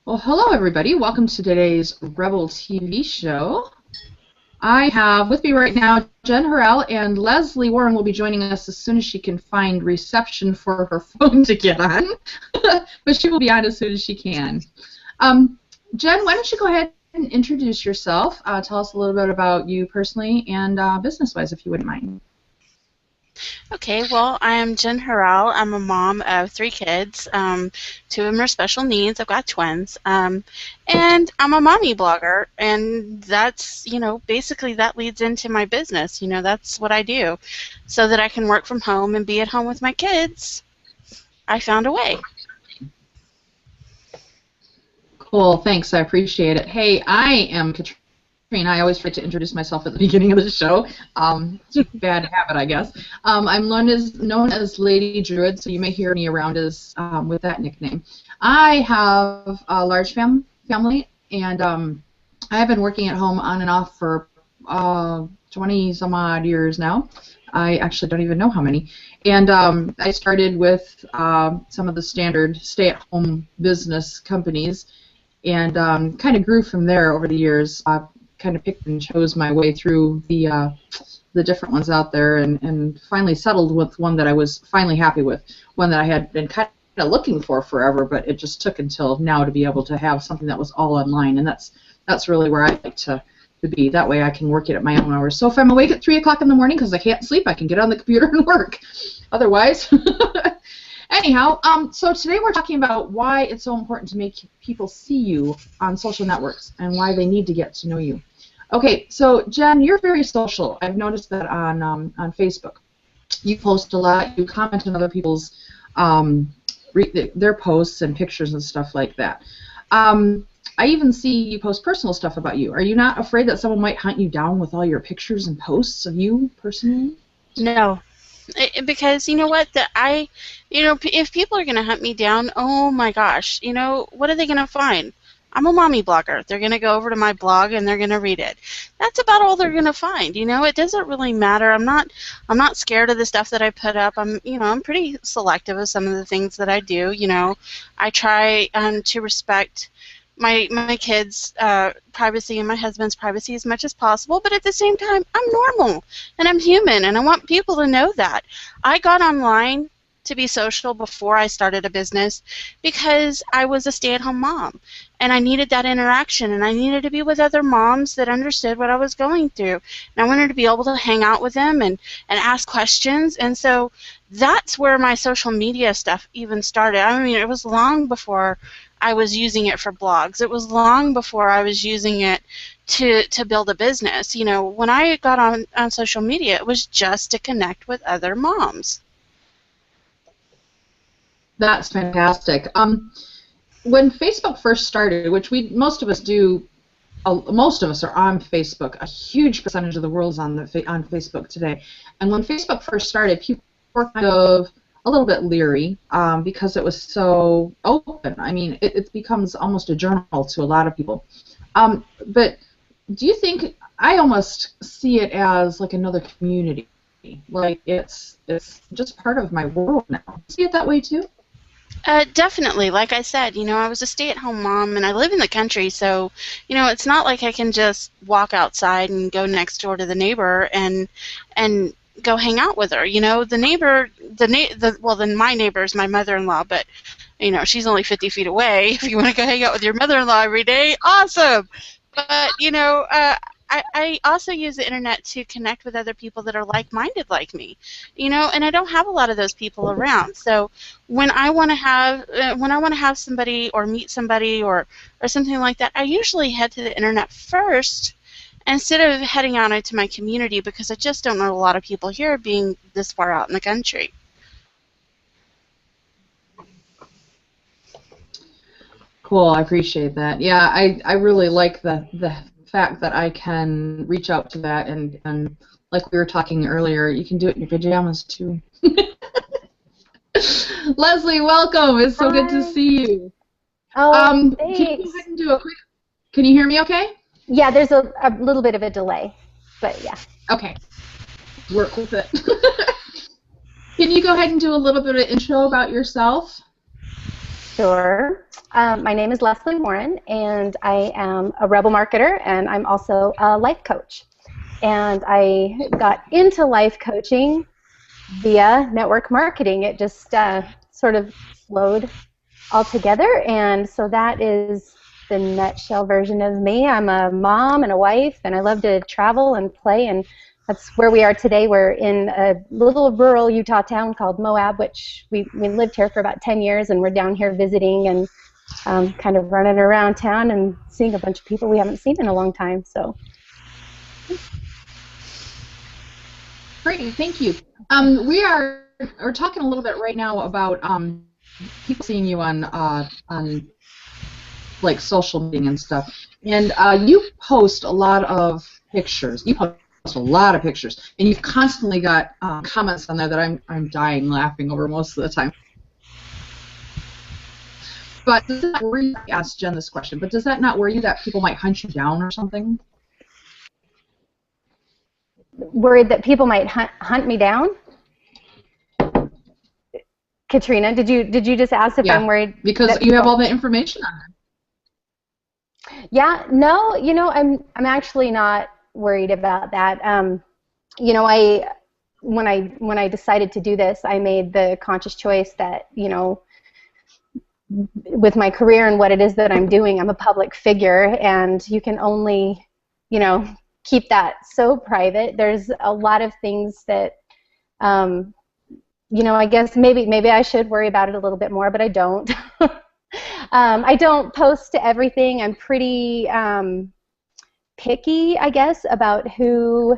Well, hello everybody. Welcome to today's Rebel TV show. I have with me right now Jen Harrell, and Leslie Warren will be joining us as soon as she can find reception for her phone to get on. But she will be on as soon as she can. Jen, why don't you go ahead and introduce yourself. Tell us a little bit about you personally and business-wise, if you wouldn't mind. Okay, well, I'm Jen Harrell. I'm a mom of 3 kids. Two of them are special needs. I've got twins. And I'm a mommy blogger, and that's, basically that leads into my business. That's what I do. So that I can work from home and be at home with my kids, I found a way. Cool, thanks. I appreciate it. Hey, I am Katrina. I always forget to introduce myself at the beginning of the show. It's a bad habit, I guess. I'm known as Lady Druid, so you may hear me around as with that nickname. I have a large family, and I have been working at home on and off for 20 some odd years now. I actually don't even know how many. And I started with some of the standard stay-at-home business companies, and kind of grew from there over the years. Kind of picked and chose my way through the different ones out there, and finally settled with one that I was finally happy with, one that I had been kind of looking for forever, but it just took until now to be able to have something that was all online, and that's really where I like to be. That way I can work it at my own hours. So if I'm awake at 3 o'clock in the morning because I can't sleep, I can get on the computer and work. Otherwise, anyhow, so today we're talking about why it's so important to make people see you on social networks and why they need to get to know you. Okay, so Jen, you're very social. I've noticed that on Facebook. You post a lot. You comment on other people's their posts and pictures and stuff like that. I even see you post personal stuff about you. Are you not afraid that someone might hunt you down with all your pictures and posts of you personally? No. Because you know what, if people are going to hunt me down, oh my gosh, what are they going to find? I'm a mommy blogger. They're going to go over to my blog and they're going to read it. That's about all they're going to find. It doesn't really matter. I'm not scared of the stuff that I put up. I'm pretty selective of some of the things that I do. I try to respect my kids' privacy and my husband's privacy as much as possible, but at the same time, I'm normal and I'm human, and I want people to know that. I got online to be social before I started a business because I was a stay-at-home mom, and I needed that interaction, and I needed to be with other moms that understood what I was going through, and I wanted to be able to hang out with them and ask questions, and so that's where my social media stuff even started. I mean, it was long before I was using it for blogs. It was long before I was using it to build a business. When I got on social media, it was just to connect with other moms. That's fantastic. When Facebook first started, which most of us do, most of us are on Facebook. A huge percentage of the world is on Facebook today. And when Facebook first started, people were kind of a little bit leery because it was so open. I mean, it becomes almost a journal to a lot of people. But do you think, I almost see it as like another community? Like it's just part of my world now. Do you see it that way too? Definitely. Like I said, I was a stay-at-home mom, and I live in the country, so, it's not like I can just walk outside and go next door to the neighbor and go hang out with her. The neighbor, my neighbor is my mother-in-law, but, she's only 50 feet away. If you want to go hang out with your mother-in-law every day, awesome. But, I also use the internet to connect with other people that are like-minded like me, and I don't have a lot of those people around. So when I want to have somebody or meet somebody or something like that, I usually head to the internet first instead of heading out into my community, because I just don't know a lot of people here, being this far out in the country. Cool, I appreciate that. Yeah, I really like the fact that I can reach out to that, and like we were talking earlier, you can do it in your pajamas too. Leslie, welcome. It's so good to see you. Oh, Can you go ahead and do a quick? Can you hear me okay? Yeah, there's a little bit of a delay, but yeah. Okay. Work with it. Can you go ahead and do a little bit of intro about yourself? Sure. My name is Leslie Warren, and I am a rebel marketer, and I'm also a life coach. And I got into life coaching via network marketing. It just sort of flowed all together, and so that is the nutshell version of me. I'm a mom and a wife, and I love to travel and play, and that's where we are today. We're in a little rural Utah town called Moab, which we lived here for about 10 years, and we're down here visiting and kind of running around town and seeing a bunch of people we haven't seen in a long time. So. Great, thank you. We're talking a little bit right now about people seeing you on like social media and stuff, and you post a lot of pictures. You post a lot of pictures, and you've constantly got comments on there that I'm dying laughing over most of the time. But does that worry you? I asked Jen this question, but does that not worry you that people might hunt you down or something? Worried that people might hunt me down? Katrina, did you just ask if I'm worried? Because you have all the information on it. Yeah, no, I'm actually not worried about that. When I decided to do this, I made the conscious choice that, with my career and what it is that I'm doing, I'm a public figure, and you can only, keep that so private. There's a lot of things that, I guess maybe I should worry about it a little bit more, but I don't. I don't post to everything. I'm pretty picky, I guess, about who.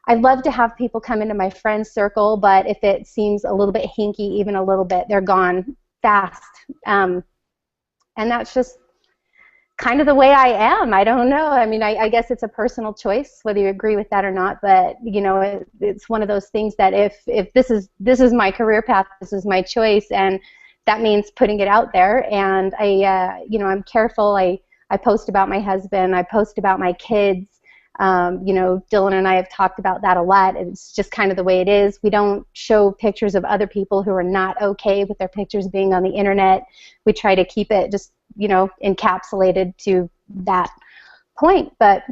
I'd love to have people come into my friend circle, but if it seems a little bit hinky, even a little bit, they're gone fast. And that's just kind of the way I am. I don't know. I mean, I guess it's a personal choice whether you agree with that or not. But it's one of those things that if this is my career path, this is my choice, and that means putting it out there. And I'm careful. I post about my husband. I post about my kids. Dylan and I have talked about that a lot. It's just kind of the way it is. We don't show pictures of other people who are not okay with their pictures being on the internet. We try to keep it just, encapsulated to that point. But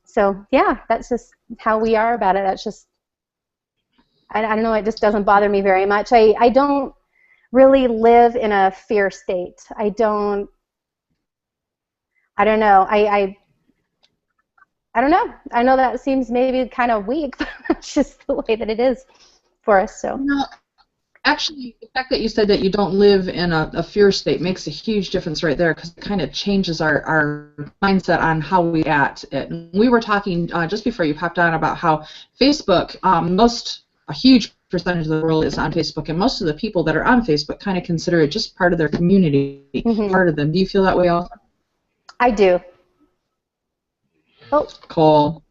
so, yeah, that's just how we are about it. That's just, I don't know, it just doesn't bother me very much. I don't really live in a fear state. I don't know. I don't know. I know that seems maybe kind of weak, but that's just the way that it is for us. So. No, actually, the fact that you said that you don't live in a fear state makes a huge difference right there, because it kind of changes our mindset on how we act. We were talking just before you popped on about how Facebook, a huge percentage of the world is on Facebook, and most of the people that are on Facebook kind of consider it just part of their community, part of them. Do you feel that way also? I do. Oh. Cool.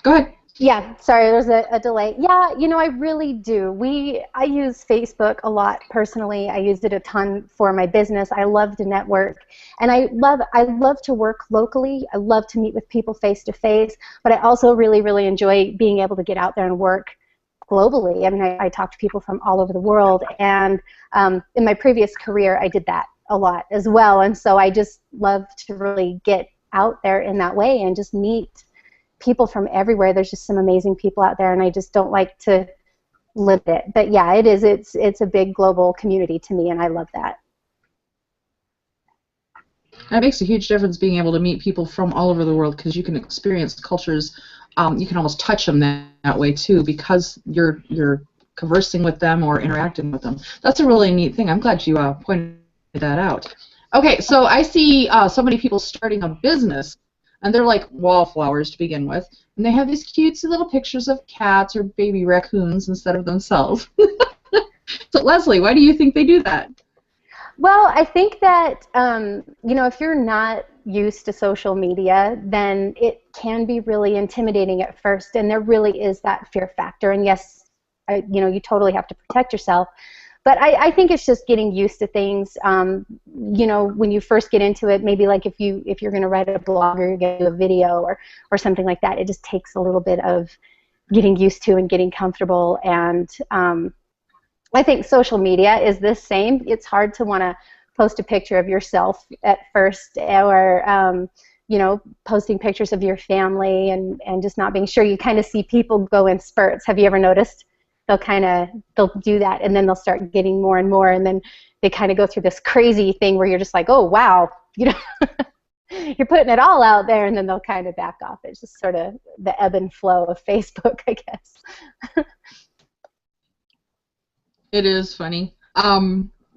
Go ahead. Yeah, sorry, there's a delay. Yeah, I really do. I use Facebook a lot personally. I use it a ton for my business. I love to network, and I love to work locally. I love to meet with people face to face, but I also really, really enjoy being able to get out there and work globally. I mean, I talk to people from all over the world, and in my previous career, I did that a lot as well, and so I just love to really get out there in that way and just meet people from everywhere. There's just some amazing people out there, and I just don't like to limit it. But yeah, it is. It's a big global community to me, and I love that. That makes a huge difference, being able to meet people from all over the world, because you can experience cultures. You can almost touch them that way too, because you're conversing with them or interacting with them. That's a really neat thing. I'm glad you pointed that out. Okay, so I see so many people starting a business, and they're like wallflowers to begin with, and they have these cutesy little pictures of cats or baby raccoons instead of themselves. So Leslie, why do you think they do that? Well, I think that if you're not used to social media, then it can be really intimidating at first, and there really is that fear factor. And yes, you totally have to protect yourself. But I think it's just getting used to things. When you first get into it, maybe like if you're going to write a blog or you're going to do a video or something like that, it just takes a little bit of getting used to and getting comfortable. And I think social media is the same. It's hard to want to post a picture of yourself at first, or you know, posting pictures of your family, and just not being sure. You kind of see people go in spurts. Have you ever noticed? They'll do that, and then they'll start getting more and more, and then they kind of go through this crazy thing where you're just like, oh wow, you know, you're putting it all out there, and then they'll kind of back off. It's just sort of the ebb and flow of Facebook, I guess. It is funny.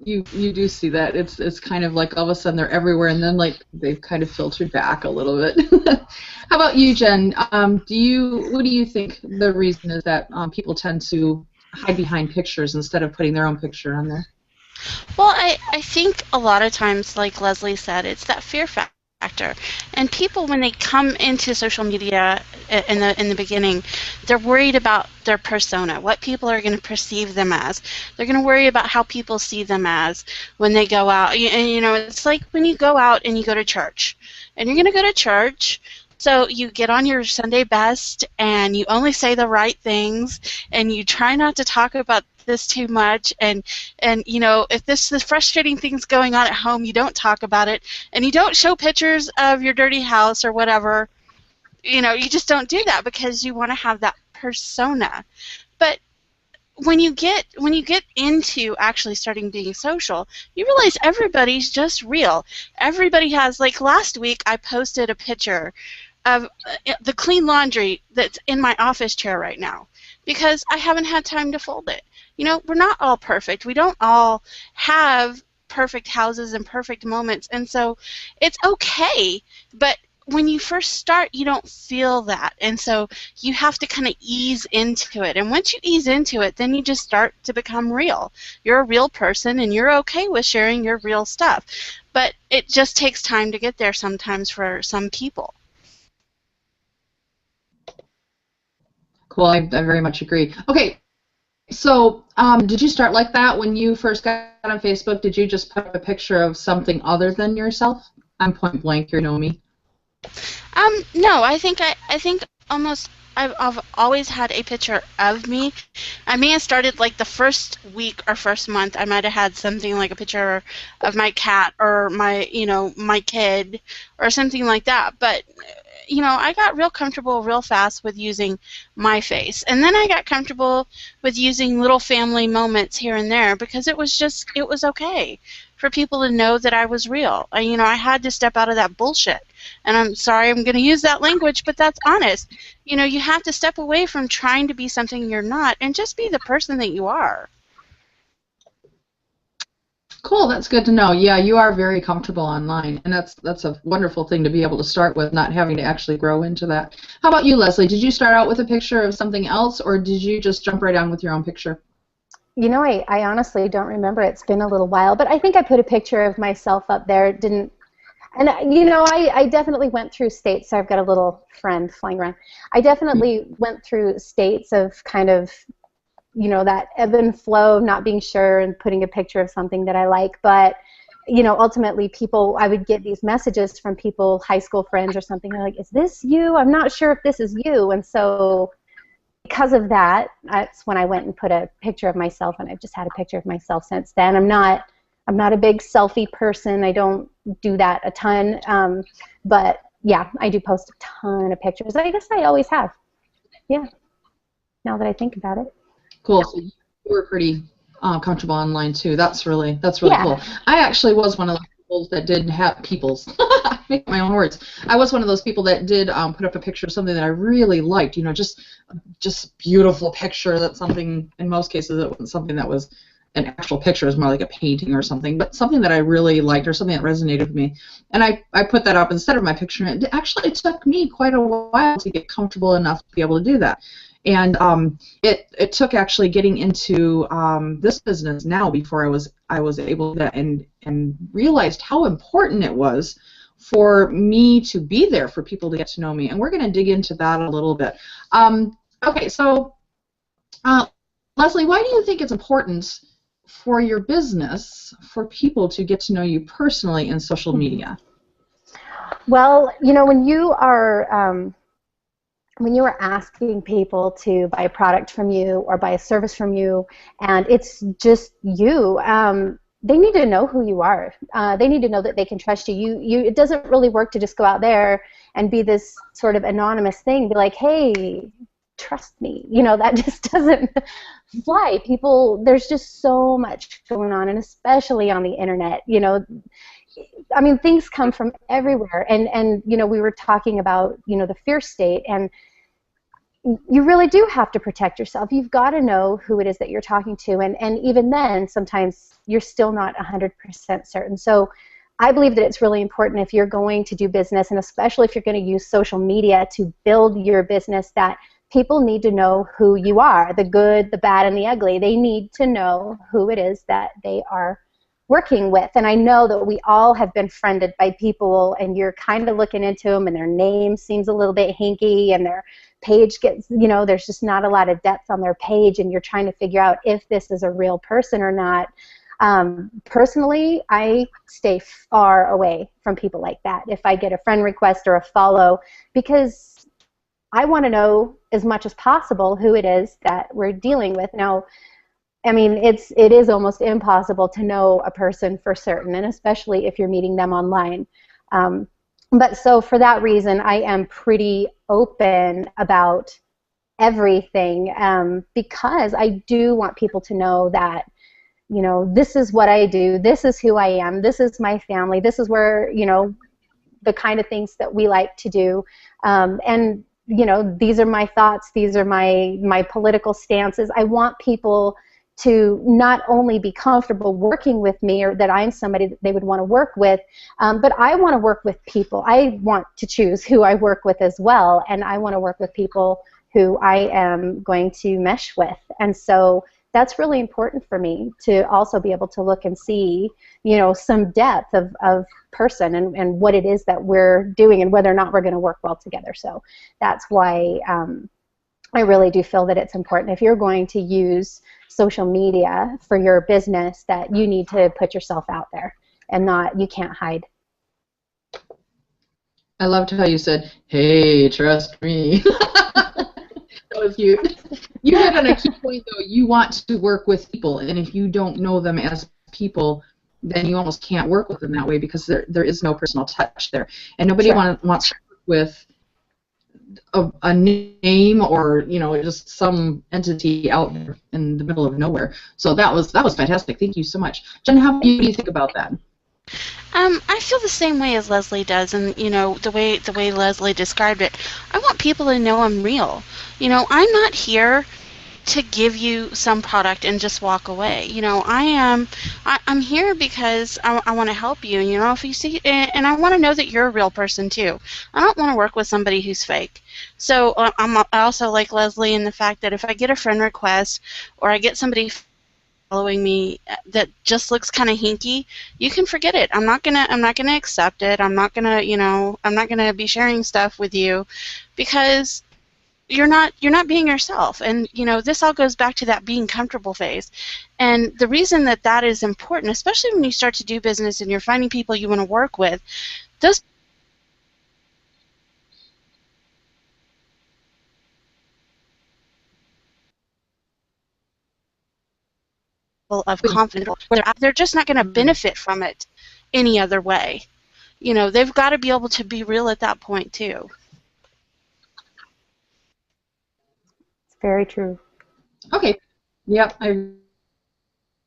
You do see that. It's kind of like all of a sudden they're everywhere, and then like they've kind of filtered back a little bit. How about you, Jen? What do you think the reason is that people tend to hide behind pictures instead of putting their own picture on there? Well, I think a lot of times, like Leslie said, it's that fear factor. And people, when they come into social media in the beginning, they're worried about their persona, what people are going to perceive them as. They're going to worry about how people see them as when they go out. And, you know, it's like when you go out and you go to church. And you're going to go to church, so you get on your Sunday best, and you only say the right things, and you try not to talk about this too much, and you know, if the frustrating thing's going on at home, you don't talk about it, and you don't show pictures of your dirty house or whatever. You know, you just don't do that because you want to have that persona. But when you get into actually starting being social, you realize everybody's just real. Everybody has, like last week I posted a picture of the clean laundry that's in my office chair right now because I haven't had time to fold it. You know, we're not all perfect. We don't all have perfect houses and perfect moments, and so it's okay. But when you first start, you don't feel that, and so you have to kind of ease into it. And once you ease into it, then you just start to become real. You're a real person, and you're okay with sharing your real stuff. But it just takes time to get there sometimes for some people. Cool, I very much agree. Okay, so did you start like that when you first got on Facebook? Did you just put up a picture of something other than yourself? I'm point blank, you know me. No, I think almost I've always had a picture of me. I may have started like the first week or first month. I might have had something like a picture of my cat or my kid or something like that. But you know, I got real comfortable real fast with using my face, and then I got comfortable with using little family moments here and there because it was okay for people to know that I was real. I had to step out of that bullshit. And I'm sorry I'm going to use that language, but that's honest. You know, you have to step away from trying to be something you're not and just be the person that you are. Cool, that's good to know. Yeah, you are very comfortable online, and that's a wonderful thing to be able to start with, not having to actually grow into that. How about you, Leslie? Did you start out with a picture of something else, or did you just jump right on with your own picture? You know, I honestly don't remember. It's been a little while, but I think I put a picture of myself up there. And, you know, I definitely went through states. So I've got a little friend flying around. I definitely went through states of kind of, you know, that ebb and flow, not being sure and putting a picture of something that I like. But, you know, ultimately I would get these messages from people, high school friends or something. They're like, is this you? I'm not sure if this is you. And so because of that, that's when I went and put a picture of myself, and I've just had a picture of myself since then. I'm not a big selfie person. I don't do that a ton, but yeah, I do post a ton of pictures. I guess I always have. Yeah, now that I think about it. Cool. So you were pretty comfortable online too. That's really Yeah. cool. I actually was one of those people that did have make my own words. I was one of those people that did put up a picture of something that I really liked. You know, just beautiful picture. That's something. In most cases, it wasn't something that was an actual picture. It was more like a painting or something, but something that I really liked or something that resonated with me. And I put that up instead of my picture. And it actually took me quite a while to get comfortable enough to be able to do that. And it took actually getting into this business now before I was able to and realized how important it was for me to be there for people to get to know me. And we're going to dig into that a little bit. Okay, so Leslie, why do you think it's important for your business for people to get to know you personally in social media? Well, you know, when you are asking people to buy a product from you or buy a service from you, and it's just you, they need to know who you are. They need to know that they can trust you. It doesn't really work to just go out there and be this sort of anonymous thing. Be like, hey, trust me. You know, that just doesn't fly. People, there's just so much going on, and especially on the internet. You know, I mean, things come from everywhere. And you know, we were talking about, you know, the fear state, and you really do have to protect yourself. You've got to know who it is that you're talking to, and even then, sometimes you're still not 100% certain. So I believe that it's really important if you're going to do business, and especially if you're going to use social media to build your business, that people need to know who you are, the good, the bad, and the ugly. They need to know who it is that they are working with. And I know that we all have been friended by people, and you're kind of looking into them, and their name seems a little bit hinky, and their page gets, you know, there's just not a lot of depth on their page, and you're trying to figure out if this is a real person or not. Personally, I stay far away from people like that if I get a friend request or a follow, because I want to know as much as possible who it is that we're dealing with. Now, I mean, it is almost impossible to know a person for certain, and especially if you're meeting them online. But so for that reason, I am pretty open about everything, because I do want people to know that, you know, this is what I do, this is who I am, this is my family, this is where, you know, the kind of things that we like to do, and, you know, these are my thoughts, these are my political stances. I want people to not only be comfortable working with me, or that I'm somebody that they would want to work with, but I want to work with people. I want to choose who I work with as well, and I want to work with people who I am going to mesh with. And so that's really important for me, to also be able to look and see, you know, some depth of person, and what it is that we're doing, and whether or not we're going to work well together. So that's why I really do feel that it's important, if you're going to use social media for your business, that you need to put yourself out there, and you can't hide. I loved how you said, hey, trust me. That was cute. You hit on a key point, though. You want to work with people, and if you don't know them as people, then you almost can't work with them that way, because there is no personal touch there. And nobody wants to work with a name, or, you know, just some entity out there in the middle of nowhere. So that was fantastic. Thank you so much. Jen, how do you think about that? I feel the same way as Leslie does, and you know, the way Leslie described it. I want people to know I'm real. You know, I'm not here to give you some product and just walk away. You know, I'm here because I want to help you. You know, if you see, and I want to know that you're a real person too. I don't want to work with somebody who's fake. So I also like Leslie in the fact that if I get a friend request, or I get somebody following me that just looks kind of hinky, you can forget it. I'm not gonna accept it. I'm not gonna be sharing stuff with you, because you're not being yourself. And you know, this all goes back to that being comfortable phase. And the reason that is important, especially when you start to do business and you're finding people you want to work with, those of confidence, where they're just not going to benefit from it any other way. You know, they've got to be able to be real at that point too. It's very true. Okay. Yep, I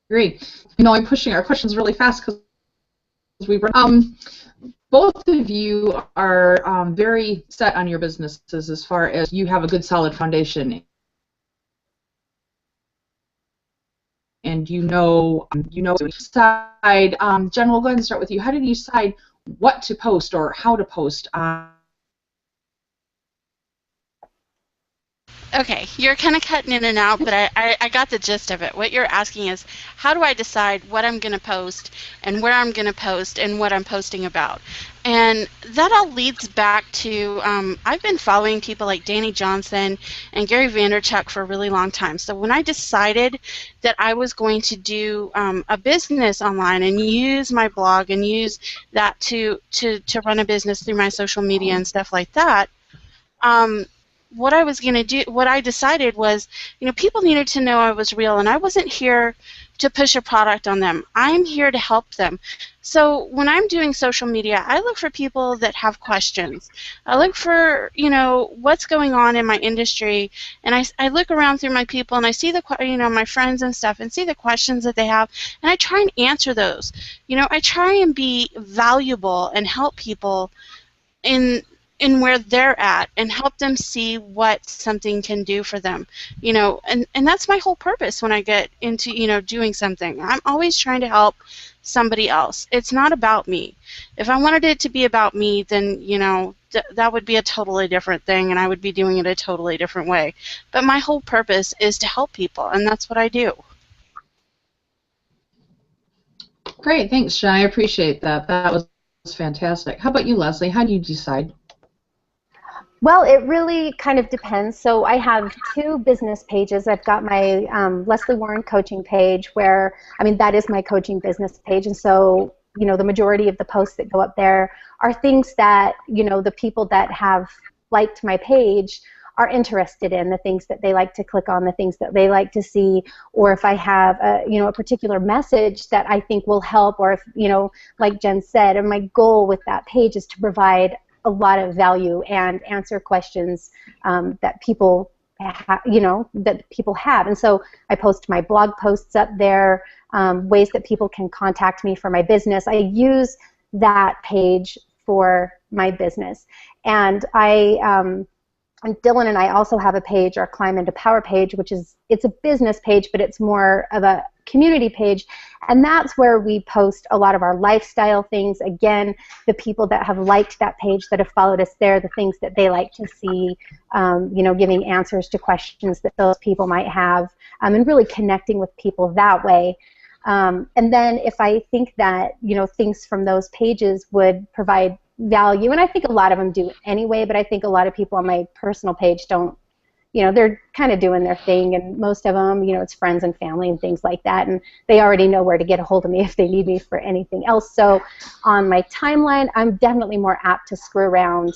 agree. You know, I'm pushing our questions really fast because we were. Both of you are very set on your businesses, as far as you have a good, solid foundation. And you know, decide. Jen, we'll go ahead and start with you. How did you decide what to post or how to post? Okay, you're kind of cutting in and out, but I got the gist of it. What you're asking is, how do I decide what I'm going to post and where I'm going to post and what I'm posting about? And that all leads back to, I've been following people like Danny Johnson and Gary Vaynerchuk for a really long time. So when I decided that I was going to do a business online and use my blog and use that to run a business through my social media and stuff like that, what I was going to do, what I decided was, you know, people needed to know I was real, and I wasn't here to push a product on them. I'm here to help them. So when I'm doing social media, I look for people that have questions. I look for, what's going on in my industry, and I look around through my people, and I see my friends and stuff, and see the questions that they have, and I try and answer those. I try and be valuable and help people in where they're at, and help them see what something can do for them. And that's my whole purpose when I get into doing something. I'm always trying to help somebody else. It's not about me. If I wanted it to be about me, then that would be a totally different thing, and I would be doing it a totally different way. But my whole purpose is to help people, and that's what I do. Great, thanks, Shy. I appreciate that. That was fantastic. How about you, Leslie? How do you decide? Well, it really kind of depends. So I have two business pages. I've got my Leslie Warren coaching page where, that is my coaching business page. And so, the majority of the posts that go up there are things that, the people that have liked my page are interested in, the things that they like to click on, the things that they like to see, or if I have a particular message that I think will help, or if, like Jen said, and my goal with that page is to provide a lot of value and answer questions that people have. And so I post my blog posts up there, ways that people can contact me for my business. I use that page for my business. And and Dylan and I also have a page, our Climb into Power page, it's a business page, but it's more of a community page, and that's where we post a lot of our lifestyle things. Again, the people that have liked that page, that have followed us there, the things that they like to see, giving answers to questions that those people might have, and really connecting with people that way. And then if I think that, things from those pages would provide value, and I think a lot of them do anyway, but I think a lot of people on my personal page don't, they're kind of doing their thing, and most of them, it's friends and family and things like that, and they already know where to get a hold of me if they need me for anything else. So on my timeline, I'm definitely more apt to screw around,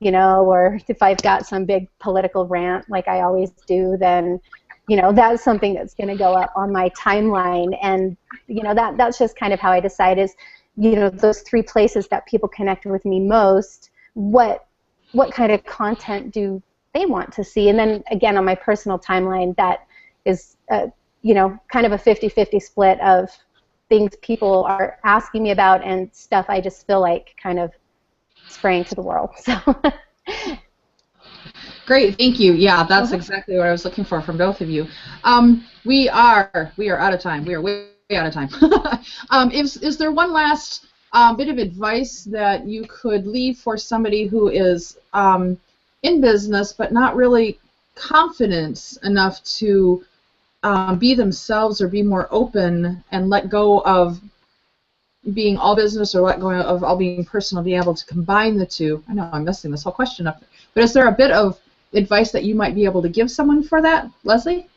or if I've got some big political rant like I always do, then that's something that's going to go up on my timeline, and that's just kind of how I decide is, those three places that people connect with me most, what kind of content do they want to see? And then again, on my personal timeline, that is kind of a 50-50 split of things people are asking me about and stuff I just feel like kind of spraying to the world. So Great, thank you. Yeah, that's exactly what I was looking for from both of you. We are out of time. We are way out of time. Is there one last bit of advice that you could leave for somebody who is in business but not really confident enough to be themselves or be more open and let go of being all business or let go of all being personal, be able to combine the two? I know I'm messing this whole question up, but is there a bit of advice that you might be able to give someone for that, Leslie?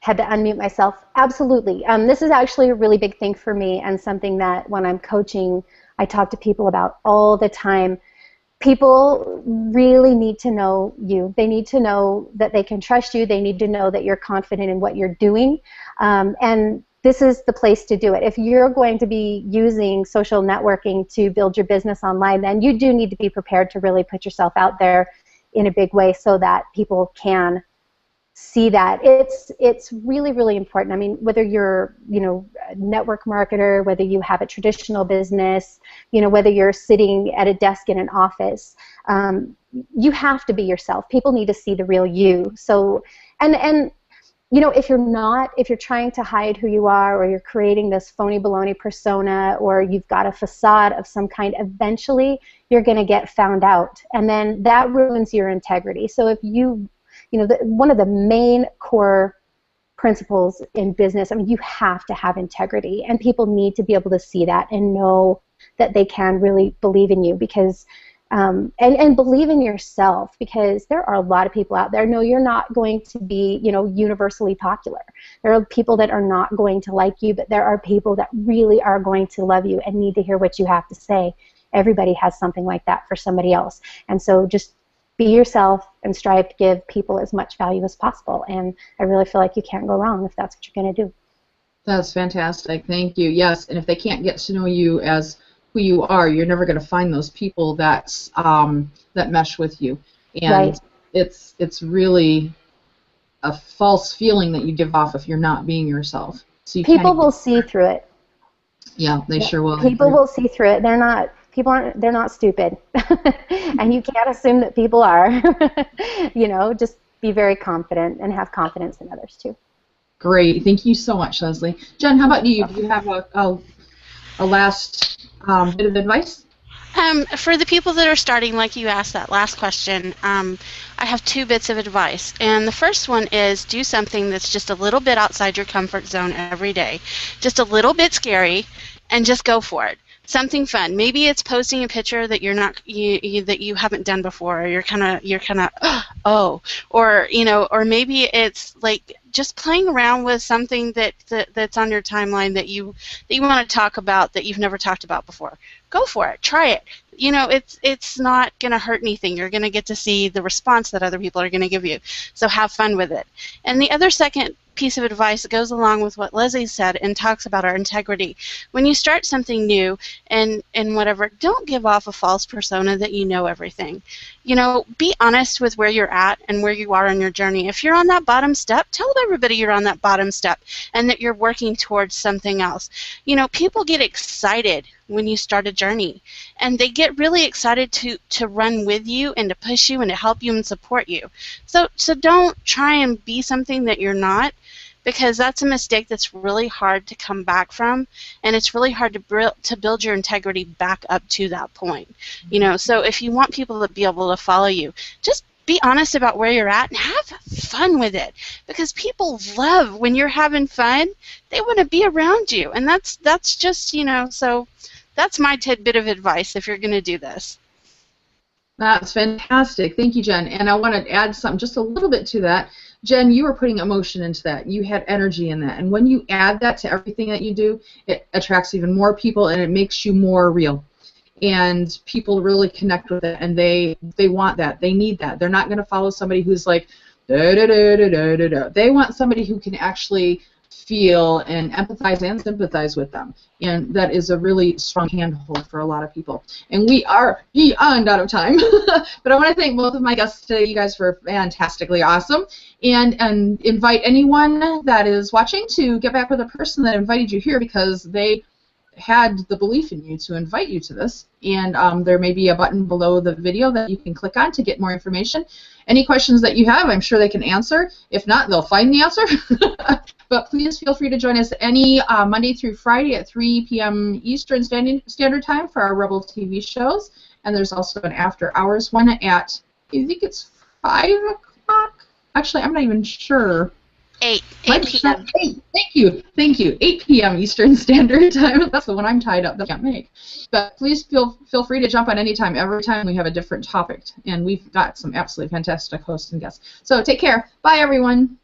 Had to unmute myself. Absolutely. This is actually a really big thing for me, and something that when I'm coaching, I talk to people about all the time. People really need to know you. They need to know that they can trust you. They need to know that you're confident in what you're doing. And this is the place to do it. If you're going to be using social networking to build your business online, then you do need to be prepared to really put yourself out there in a big way so that people can see that. It's really, really important. I mean, whether you're, a network marketer, whether you have a traditional business, whether you're sitting at a desk in an office, you have to be yourself. People need to see the real you. So, and if you're trying to hide who you are, or you're creating this phony baloney persona, or you've got a facade of some kind, eventually you're going to get found out, and then that ruins your integrity. So if one of the main core principles in business, you have to have integrity, and people need to be able to see that and know that they can really believe in you, because and believe in yourself, because there are a lot of people out there. No, you're not going to be, universally popular. There are people that are not going to like you, but there are people that really are going to love you and need to hear what you have to say. Everybody has something like that for somebody else, and so just be yourself and strive to give people as much value as possible. And I really feel like you can't go wrong if that's what you're going to do. That's fantastic. Thank you. Yes, and if they can't get to know you as who you are, you're never going to find those people that mesh with you. And Right. it's really a false feeling that you give off if you're not being yourself. So you People can't, will see through it. yeah, they sure will. People will see through it. They're not stupid. And you can't assume that people are. You know, just be very confident and have confidence in others too. Great. Thank you so much, Leslie. Jen, how about you? Do you have a last bit of advice? For the people that are starting, like you asked that last question, I have 2 bits of advice. And the first one is do something that's just a little bit outside your comfort zone every day. Just a little bit scary, and just go for it. Something fun. Maybe it's posting a picture that you're not that you haven't done before. Or you're kind of oh, or or maybe it's like just playing around with something that's on your timeline that you want to talk about that you've never talked about before. Go for it. Try it. It's not going to hurt anything. You're going to get to see the response that other people are going to give you. So have fun with it. And the other second piece of advice that goes along with what Leslie said and talks about our integrity. When you start something new and whatever, don't give off a false persona that you know everything. Be honest with where you're at and where you are on your journey. If you're on that bottom step, tell everybody you're on that bottom step and that you're working towards something else. People get excited when you start a journey, and they get really excited to run with you and to push you and to help you and support you. So don't try and be something that you're not, because that's a mistake that's really hard to come back from, and it's really hard to build your integrity back up to that point. So if you want people to be able to follow you, just be honest about where you're at and have fun with it, because people love when you're having fun. They want to be around you, and that's just so that's my tidbit of advice if you're going to do this. That's fantastic. Thank you, Jen. And I want to add something just a little bit to that. Jen, you were putting emotion into that. You had energy in that. And when you add that to everything that you do, it attracts even more people, and it makes you more real. And people really connect with it, and they want that. They need that. They're not going to follow somebody who's like, da, da, da, da, da, da, da. They want somebody who can actually feel and empathize and sympathize with them. And that is a really strong handhold for a lot of people. And we are beyond out of time. But I want to thank both of my guests today. You guys were fantastically awesome. And invite anyone that is watching to get back with the person that invited you here, because they had the belief in you to invite you to this. And there may be a button below the video that you can click on to get more information. Any questions that you have, I'm sure they can answer. If not, they'll find the answer. But please feel free to join us any Monday through Friday at 3 p.m. Eastern Standard Time for our Rebel TV shows. And there's also an after hours one at, I think it's 5 o'clock. Actually, I'm not even sure. 8 p.m. 8. Thank you. 8 p.m. Eastern Standard Time. That's the one I'm tied up that I can't make. But please feel free to jump on any time. Every time we have a different topic. And we've got some absolutely fantastic hosts and guests. So take care. Bye, everyone.